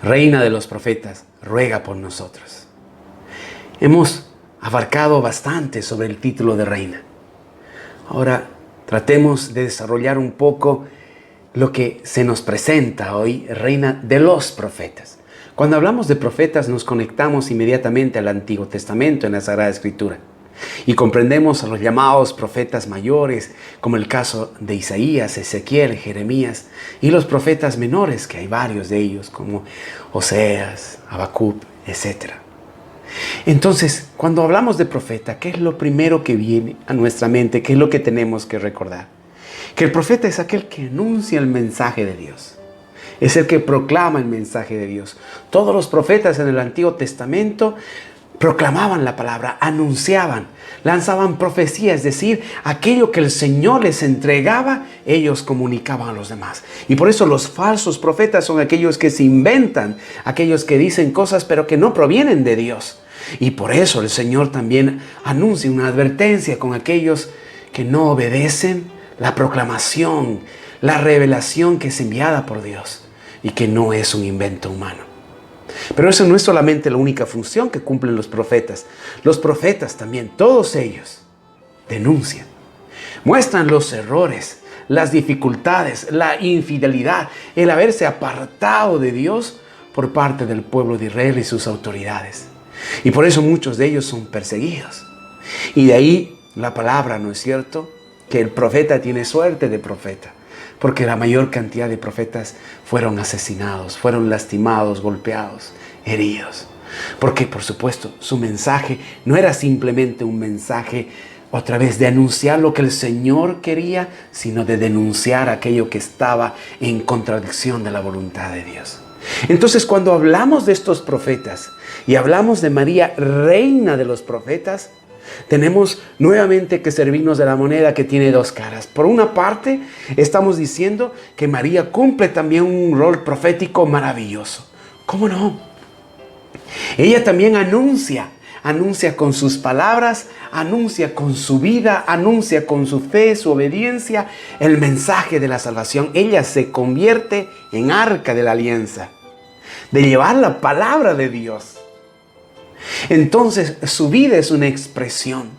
Reina de los profetas, ruega por nosotros. Hemos abarcado bastante sobre el título de reina. Ahora tratemos de desarrollar un poco lo que se nos presenta hoy, reina de los profetas. Cuando hablamos de profetas nos conectamos inmediatamente al Antiguo Testamento en la Sagrada Escritura y comprendemos a los llamados profetas mayores, como el caso de Isaías, Ezequiel, Jeremías, y los profetas menores, que hay varios de ellos, como Oseas, Habacuc, etc. Entonces, cuando hablamos de profeta, ¿qué es lo primero que viene a nuestra mente? ¿Qué es lo que tenemos que recordar? Que el profeta es aquel que anuncia el mensaje de Dios. Es el que proclama el mensaje de Dios. Todos los profetas en el Antiguo Testamento proclamaban la palabra, anunciaban, lanzaban profecía, es decir, aquello que el Señor les entregaba, ellos comunicaban a los demás. Y por eso los falsos profetas son aquellos que se inventan, aquellos que dicen cosas pero que no provienen de Dios. Y por eso el Señor también anuncia una advertencia con aquellos que no obedecen la proclamación, la revelación que es enviada por Dios y que no es un invento humano. Pero eso no es solamente la única función que cumplen los profetas. Los profetas también, todos ellos, denuncian, muestran los errores, las dificultades, la infidelidad, el haberse apartado de Dios por parte del pueblo de Israel y sus autoridades. Y por eso muchos de ellos son perseguidos. Y de ahí la palabra, ¿no es cierto?, que el profeta tiene suerte de profeta, porque la mayor cantidad de profetas fueron asesinados, fueron lastimados, golpeados, heridos. Porque, por supuesto, su mensaje no era simplemente un mensaje otra vez de anunciar lo que el Señor quería, sino de denunciar aquello que estaba en contradicción de la voluntad de Dios. Entonces, cuando hablamos de estos profetas y hablamos de María, reina de los profetas, tenemos nuevamente que servirnos de la moneda que tiene dos caras. Por una parte, estamos diciendo que María cumple también un rol profético maravilloso. ¿Cómo no? Ella también anuncia con sus palabras, anuncia con su vida, anuncia con su fe, su obediencia, el mensaje de la salvación. Ella se convierte en arca de la alianza, de llevar la palabra de Dios. Entonces su vida es una expresión.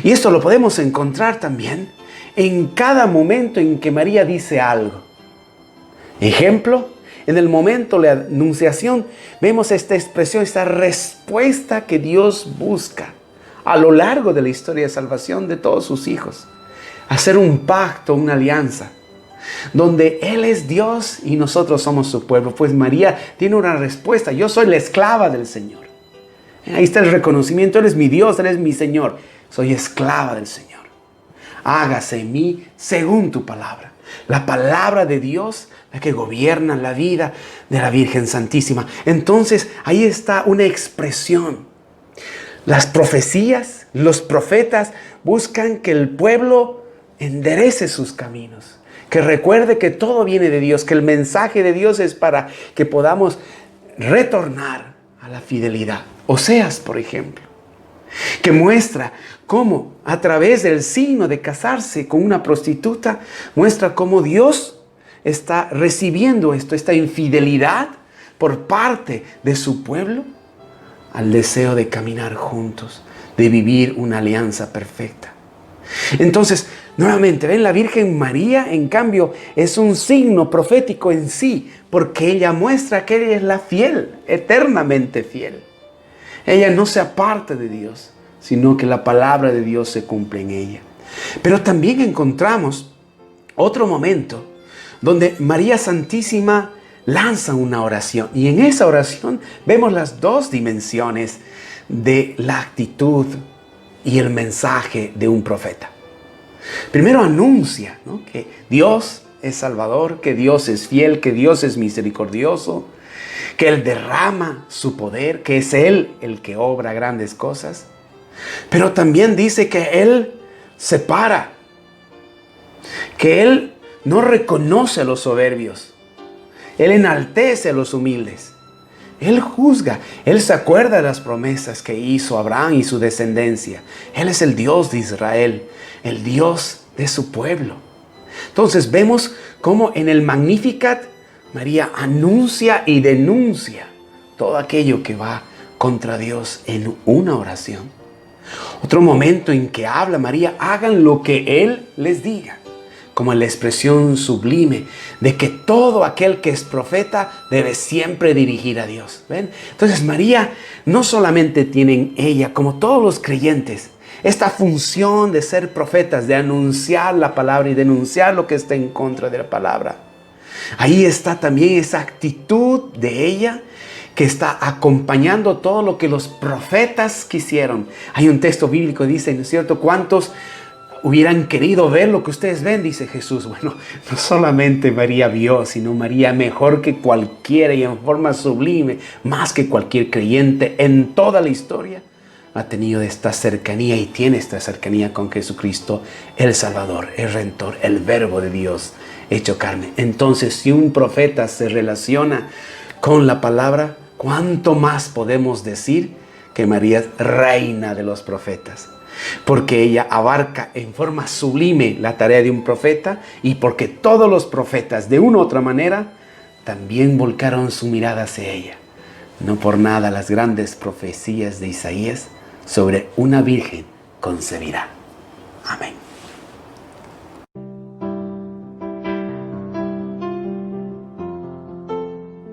Y esto lo podemos encontrar también en cada momento en que María dice algo. Ejemplo, en el momento de la anunciación vemos esta expresión, esta respuesta que Dios busca a lo largo de la historia de salvación de todos sus hijos. Hacer un pacto, una alianza, donde Él es Dios y nosotros somos su pueblo. Pues María tiene una respuesta: yo soy la esclava del Señor. Ahí está el reconocimiento: Él es mi Dios, Él es mi Señor. Soy esclava del Señor. Hágase en mí según tu palabra. La palabra de Dios, la que gobierna la vida de la Virgen Santísima. Entonces, ahí está una expresión. Las profecías, los profetas buscan que el pueblo enderece sus caminos. Que recuerde que todo viene de Dios, que el mensaje de Dios es para que podamos retornar a la fidelidad. Oseas, por ejemplo, que muestra cómo a través del signo de casarse con una prostituta, muestra cómo Dios está recibiendo esta infidelidad por parte de su pueblo al deseo de caminar juntos, de vivir una alianza perfecta. Entonces, nuevamente, ven, la Virgen María, en cambio, es un signo profético en sí, porque ella muestra que ella es la fiel, eternamente fiel. Ella no se aparta de Dios, sino que la palabra de Dios se cumple en ella. Pero también encontramos otro momento donde María Santísima lanza una oración. Y en esa oración vemos las dos dimensiones de la actitud y el mensaje de un profeta. Primero anuncia, ¿no?, que Dios es Salvador, que Dios es fiel, que Dios es misericordioso, que Él derrama su poder, que es Él el que obra grandes cosas. Pero también dice que Él separa, que Él no reconoce a los soberbios, Él enaltece a los humildes, Él juzga, Él se acuerda de las promesas que hizo Abraham y su descendencia. Él es el Dios de Israel, el Dios de su pueblo. Entonces vemos cómo en el Magnificat María anuncia y denuncia todo aquello que va contra Dios en una oración. Otro momento en que habla María, hagan lo que Él les diga, como en la expresión sublime de que todo aquel que es profeta debe siempre dirigir a Dios. ¿Ven? Entonces María no solamente tiene en ella, como todos los creyentes, esta función de ser profetas, de anunciar la palabra y denunciar lo que está en contra de la palabra. Ahí está también esa actitud de ella que está acompañando todo lo que los profetas quisieron. Hay un texto bíblico que dice, ¿no es cierto? ¿Cuántos hubieran querido ver lo que ustedes ven? Dice Jesús. Bueno, no solamente María vio, sino María mejor que cualquiera y en forma sublime, más que cualquier creyente en toda la historia, ha tenido esta cercanía y tiene esta cercanía con Jesucristo, el Salvador, el Redentor, el Verbo de Dios hecho carne. Entonces, si un profeta se relaciona con la palabra, ¿cuánto más podemos decir que María es reina de los profetas? Porque ella abarca en forma sublime la tarea de un profeta y porque todos los profetas, de una u otra manera, también volcaron su mirada hacia ella. No por nada las grandes profecías de Isaías sobre una virgen concebirá.